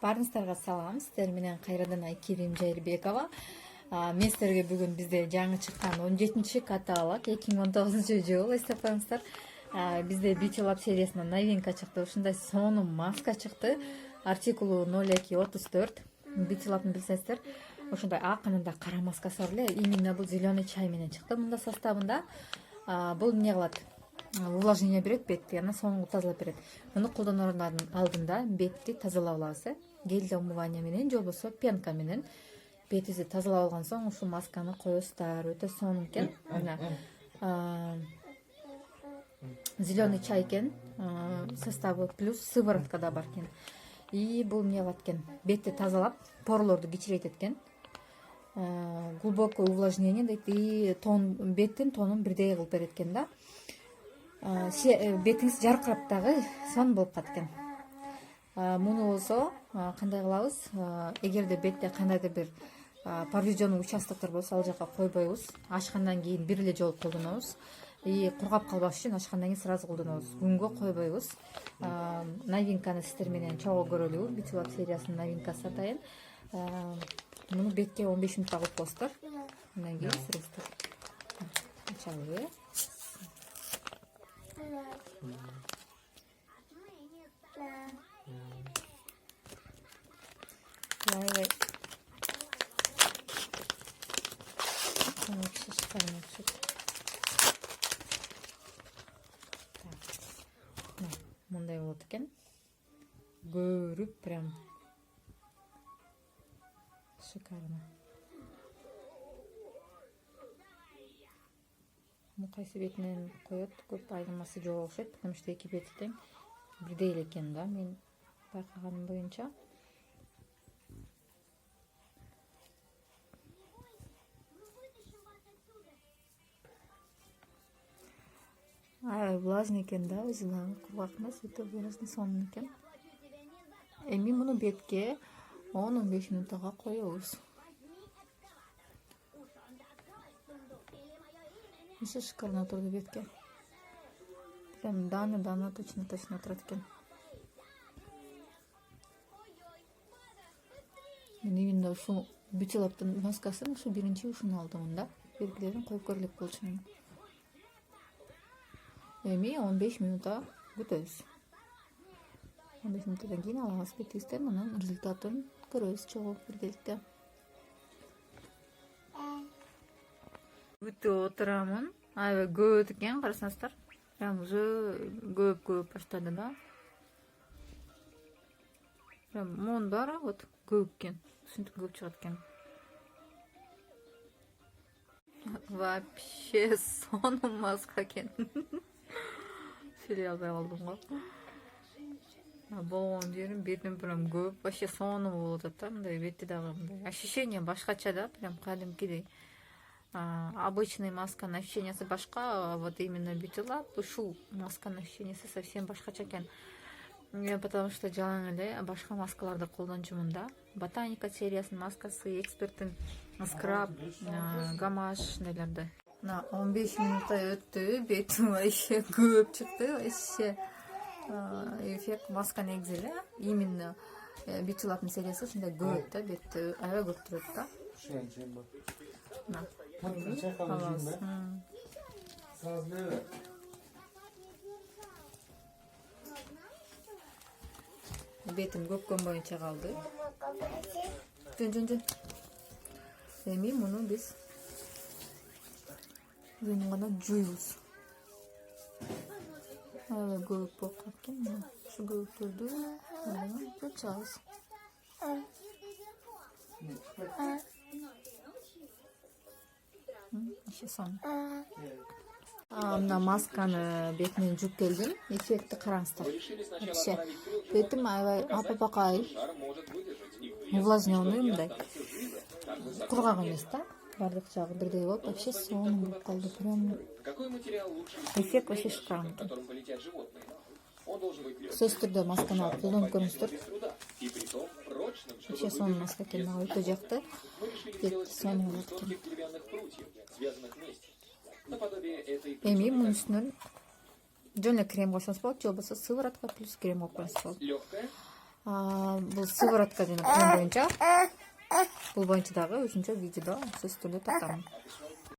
Баарыңыздарга салам. Сиздер менен кайрадан Айкерим Жайырбекова. Мен сиздерге бүгүн бизде жаңы чыккан 17-чи каталог 2019-жыл эстеп коюңуздар. Бизде Beauty Lab сериясынан новинка чыкты. Ушундай сонун маска чыкты. Артикулу 0234. Beauty Lab'ны билсеңиздер, ушундай акынында кара маскасы бар эле. Именно бул зеленый чай менен чыкты. Мында составында бул эмне кылат? Увлажнение берет бетти, анан соңу тазалап берет. Муну колдонордун алдында бетти тазалап алабыз, гель для умывания менен же болбосо пенка менен бетибизди тазалап алган соң ушул масканы коесуздар. Өтө сонун экен. Мына зеленый чай экен, составы плюс сыворотка да бар экен. И бул эмне кылат экен? Бетти тазалап, порлорду кичирейтет экен. Глубокое увлажнение дейт, и беттин тонун бирдей кылып берет экен да. Бетиңиз жаркырап дагы сонун болуп калат экен. Муну болсо кандай кылабыз? Эгерде бетте кандайдыр бир поврежденный участоктор болсо, ал жака койбойбуз. Ачкандан кийин бир эле жолу колдонобуз. И кургап калбаш үчүн ачкандан кийин сразу колдонобуз. Күнгө койбойбуз. Новинканы сиздер менен чогуу көрөлү. Beauty Lab сериясынын новинкасы атайын. Муну бетке 15 минутта кылып коесуздар. Андан кийин сүрөсүздөр. Ачалы. Лай. Мындай болот экен. Көрүп прям шикарно. Кайсы бетинен коет, көп айырмасы жок окшойт, потому что эки бети тең бирдей эле экен да, мен байкаганым боюнча. Влажный экен да, өзү дагы кургак эмес, өтө влажный, сонун экен. Эми муну бетке 10-15 минутага коебуз. Еще шикарно турду бетке. Прям дана точно турат экен. Мен именно ушу Beauty Lab'дын маскасын ушу биринчи ушуну алдым да. Белгилерин коюп көрүлүп болчу. Эми 15 минутта күтөбүз. 15 минуттан кийин алабыз бетибизди, анан результатын көрөбүз чогуу биргеликте. Бүтүп отурамын. Аябай көп экен, карасаңыздар. Прям уже көп баштады да. Прям монун баары вот көп экен. Ушинтип көп чыгат экен. Вообще сонун маска экен. Сүйлөй албай калдым го. Болгон жерим бетим прям көп, вообще сонун болуп атат да, мындай бетти дагы мындай. Ощущение башкача да, прям кадимкидей. Обычный масканын ощущениясы башка, а вот именно Beauty Lab ушул масканын ощущениясы совсем башкача экен. Потому что жалаң эле башка маскаларды колдончумун да. Ботаника сериясынын маскасы, эксперттин скраб, гамаш ушундайларды. Мына 15 минутта өттү, бетим вообще көп чыкты, вообще эффект маска негизи эле. Именно Beauty Lab'нын сериясы ушундай көп да, бетти аябай көп турат да. Бетим көпкөн боюнча калды. Жөн. Эми муну биз гана жуйбуз. Аябай көп болуп калган. Ушу көптөрдү жууп чыгабыз. Еще сон. Мына масканы бетимен жууп келдим. Эффекти караңыздар. Вообще бетим аябай апапакай увлажненный мындай. Кургак эмес да. Бардык жагы бирдей болуп, вообще сонун болуп калды. Прям эффект вообще шикарный. Сөзсүз түрдө масканы алып колдонуп көрүңүздөр. Вообще сонун маска экен, мага өтө жакты. Сонун болот экен. Эми мунун үстүнөн жөн эле крем койсоңуз болот, же болбосо сыворотка плюс крем коюп коюңуз болот. Бул сыворотка жана крем боюнча. Бул боюнча дагы 3-видеодо сөзсүз түрдө тартамын.